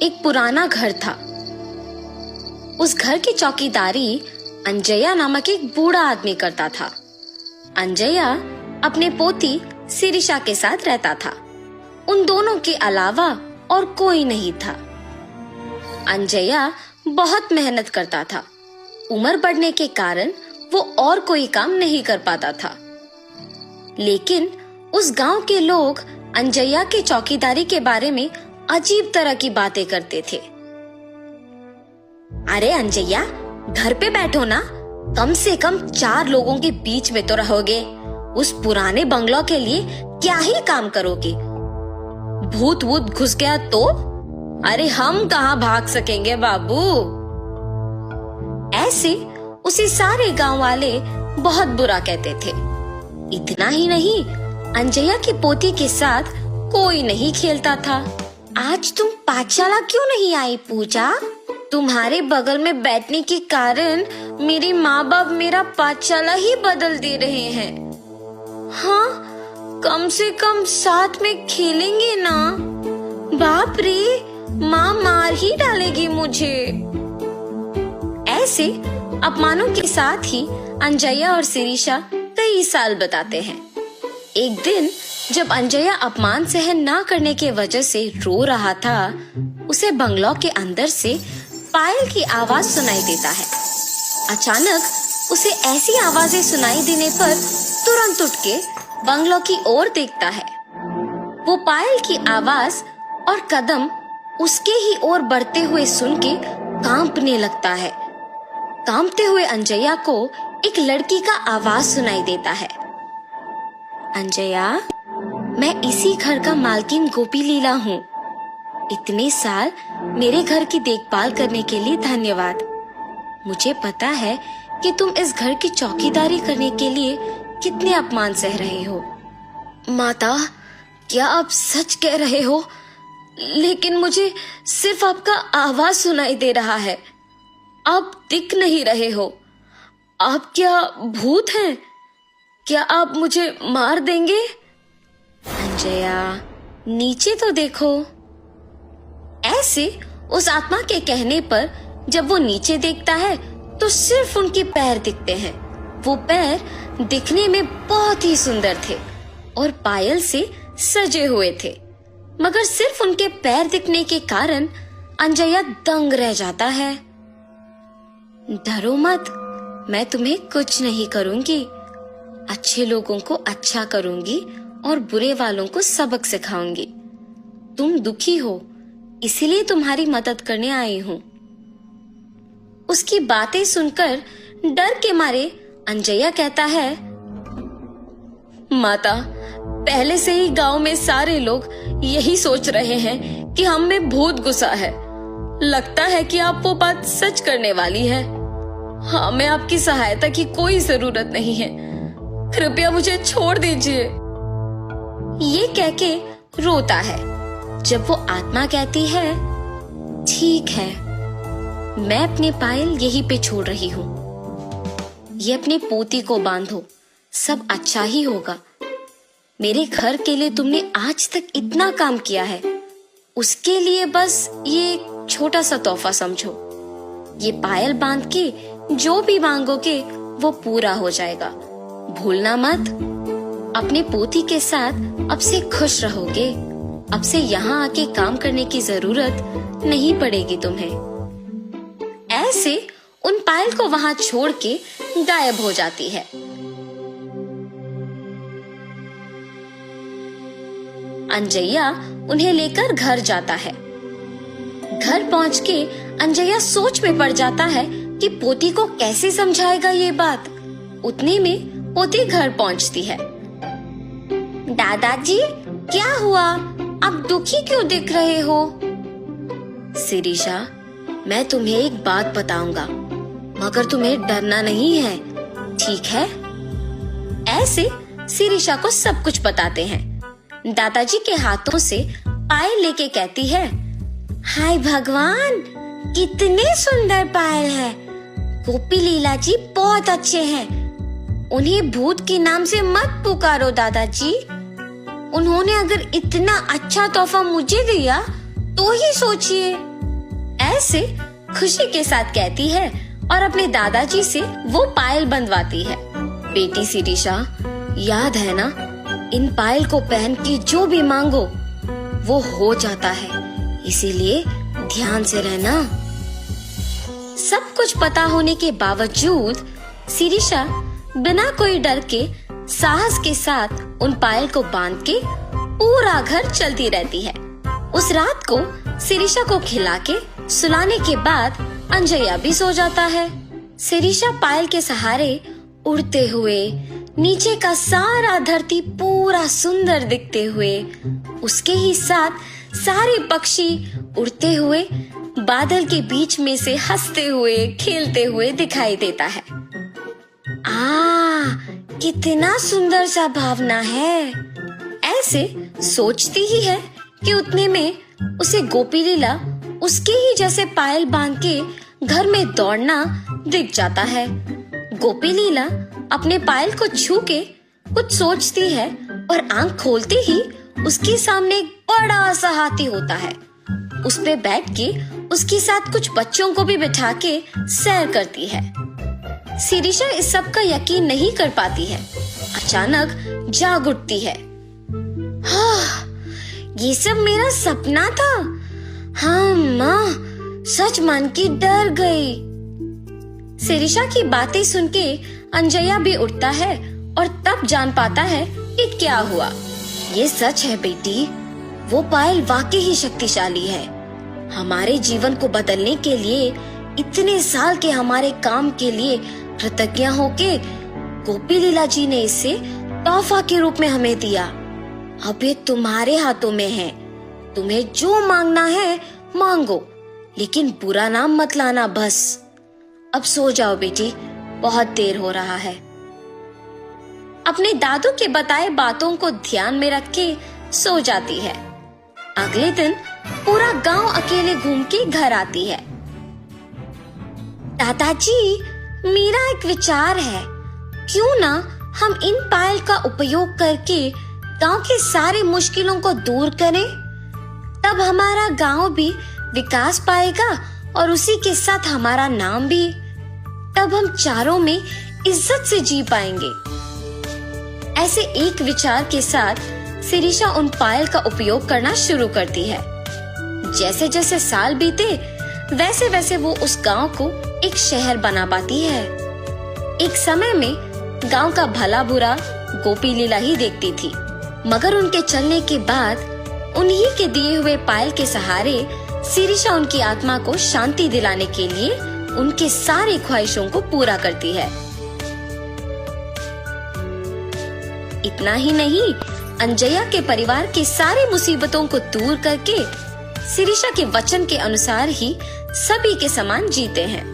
एक पुराना घर था। उस घर की चौकीदारी अंजया नामक एक बूढ़ा आदमी करता था। अंजया अपने पोती शिरीषा के साथ रहता था। उन दोनों के अलावा और कोई नहीं था। अंजया बहुत मेहनत करता था। उम्र बढ़ने के कारण वो और कोई काम नहीं कर पाता था। लेकिन उस गांव के लोग अंजया के चौकीदारी के बारे में अजीब तरह की बातें करते थे। अरे अंजया, घर पे बैठो ना, कम से कम 4 लोगों के बीच में तो रहोगे। उस पुराने बंगलो के लिए क्या ही काम करोगे? भूत वूत घुस गया तो? अरे हम कहाँ भाग सकेंगे बाबू। ऐसे उसे सारे गांव वाले बहुत बुरा कहते थे। इतना ही नहीं, अंजया की पोती के साथ कोई नहीं खेलता था। आज तुम पाठशाला क्यों नहीं आई पूजा? तुम्हारे बगल में बैठने के कारण मेरे माँ बाप मेरा पाठशाला ही बदल दे रहे हैं। हाँ, कम से कम साथ में खेलेंगे ना। बाप रे, माँ मार ही डालेगी मुझे। ऐसे अपमानों के साथ ही अंजया और शिरीषा कई साल बताते हैं। एक दिन जब अंजया अपमान सहन ना करने के वजह से रो रहा था, उसे बंगलो के अंदर से पायल की आवाज सुनाई देता है। अचानक उसे ऐसी आवाजें सुनाई देने पर तुरंत उठ के बंगलो की ओर देखता है। वो पायल की आवाज और कदम उसके ही ओर बढ़ते हुए सुन के कांपने लगता है। कांपते हुए अंजया को एक लड़की का आवाज सुनाई देता है। अंजया, मैं इसी घर का मालकिन गोपी लीला हूँ। इतने साल मेरे घर की देखभाल करने के लिए धन्यवाद। मुझे पता है कि तुम इस घर की चौकीदारी करने के लिए कितने अपमान सह रहे हो। माता, क्या आप सच कह रहे हो? लेकिन मुझे सिर्फ आपका आवाज सुनाई दे रहा है। आप दिख नहीं रहे हो। आप क्या भूत हैं? क्या आप मुझे मार देंगे? अंजया, नीचे तो देखो। ऐसे उस आत्मा के कहने पर जब वो नीचे देखता है तो सिर्फ उनके पैर दिखते हैं। वो पैर दिखने में बहुत ही सुंदर थे और पायल से सजे हुए थे, मगर सिर्फ उनके पैर दिखने के कारण अंजया दंग रह जाता है। डरो मत, मैं तुम्हें कुछ नहीं करूंगी। अच्छे लोगों को अच्छा करूंगी और बुरे वालों को सबक सिखाऊंगी। तुम दुखी हो, इसीलिए तुम्हारी मदद करने आई हूँ। उसकी बातें सुनकर डर के मारे अंजया कहता है, माता, पहले से ही गांव में सारे लोग यही सोच रहे हैं कि हम में भूत घुसा है। लगता है कि आप वो बात सच करने वाली है। हमें आपकी सहायता की कोई जरूरत नहीं है। कृपया मुझे छोड़ दीजिए। ये कह के रोता है। जब वो आत्मा कहती है, ठीक है, मैं अपने पायल यहीं पे छोड़ रही हूँ। ये अपने पोती को बांधो, सब अच्छा ही होगा। मेरे घर के लिए तुमने आज तक इतना काम किया है, उसके लिए बस ये एक छोटा सा तोहफा समझो। ये पायल बांध के जो भी मांगोगे वो पूरा हो जाएगा। भूलना मत। अपने पोती के साथ अब से खुश रहोगे। अब से यहाँ आके काम करने की जरूरत नहीं पड़ेगी तुम्हें। ऐसे उन पायल को वहां छोड़ के गायब हो जाती है। अंजया उन्हें लेकर घर जाता है। घर पहुंच के अंजया सोच में पड़ जाता है कि पोती को कैसे समझाएगा ये बात। उतने में पोती घर पहुंचती है। दादाजी, क्या हुआ? आप दुखी क्यों दिख रहे हो? शिरीषा, मैं तुम्हें एक बात बताऊंगा, मगर तुम्हें डरना नहीं है, ठीक है? ऐसे शिरीषा को सब कुछ बताते हैं। दादाजी के हाथों से पायल लेके कहती है, हाय भगवान, कितने सुंदर पायल है। गोपी लीला जी बहुत अच्छे हैं। उन्हें भूत के नाम से मत पुकारो दादाजी। उन्होंने अगर इतना अच्छा तोहफा मुझे दिया तो ही सोचिए ऐसे खुशी के साथ कहती है और अपने दादाजी से वो पायल बंधवाती है। बेटी शिरीषा, याद है ना, इन पायल को पहन के जो भी मांगो वो हो जाता है, इसीलिए ध्यान से रहना। सब कुछ पता होने के बावजूद शिरीषा बिना कोई डर के साहस के साथ उन पायल को बांध के पूरा घर चलती रहती है। उस रात को शिरीषा को खिला के सुलाने के बाद अंजया भी सो जाता है। शिरीषा पायल के सहारे उड़ते हुए नीचे का सारा धरती पूरा सुंदर दिखते हुए, उसके ही साथ सारे पक्षी उड़ते हुए बादल के बीच में से हंसते हुए खेलते हुए दिखाई देता है। कितना सुंदर सा भावना है। ऐसे सोचती ही है कि उतने में उसे गोपी लीला उसके ही जैसे पायल बांध के घर में दौड़ना दिख जाता है। गोपी लीला अपने पायल को छू के कुछ सोचती है और आंख खोलते ही उसके सामने एक बड़ा सा हाथी होता है। उस पे बैठ के उसके साथ कुछ बच्चों को भी बिठा के सैर करती है। शिरीषा इस सब का यकीन नहीं कर पाती है। अचानक जाग उठती है। ये सब मेरा सपना था। हाँ माँ, सच मान के डर गई। शिरीषा की बातें सुन के अंजया भी उठता है और तब जान पाता है कि क्या हुआ। ये सच है बेटी, वो पायल वाकई ही शक्तिशाली है। हमारे जीवन को बदलने के लिए, इतने साल के हमारे काम के लिए कृतज्ञ होके गोपी लीला जी ने इसे तोहफा के रूप में हमें दिया। अब ये तुम्हारे हाथों में है। तुम्हें जो मांगना है मांगो, लेकिन बुरा नाम मत लाना बस। अब सो जाओ बेटी, बहुत देर हो रहा है। अपने दादू के बताए बातों को ध्यान में रख के सो जाती है। अगले दिन पूरा गांव अकेले घूम के घर आती है। दादाजी, मेरा एक विचार है, क्यों ना हम इन पायल का उपयोग करके गांव के सारे मुश्किलों को दूर करें? तब हमारा गांव भी विकास पाएगा और उसी के साथ हमारा नाम भी। तब हम चारों में इज्जत से जी पाएंगे। ऐसे एक विचार के साथ शिरीषा उन पायल का उपयोग करना शुरू करती है। जैसे जैसे साल बीते वैसे वैसे वो उस गांव को एक शहर बना पाती है। एक समय में गांव का भला बुरा गोपी लीला ही देखती थी, मगर उनके चलने के बाद उन्हीं के दिए हुए पायल के सहारे शिरीषा उनकी आत्मा को शांति दिलाने के लिए उनके सारे ख्वाहिशों को पूरा करती है। इतना ही नहीं, अंजया के परिवार के सारे मुसीबतों को दूर करके शिरीषा के वचन के अनुसार ही सभी के समान जीते हैं।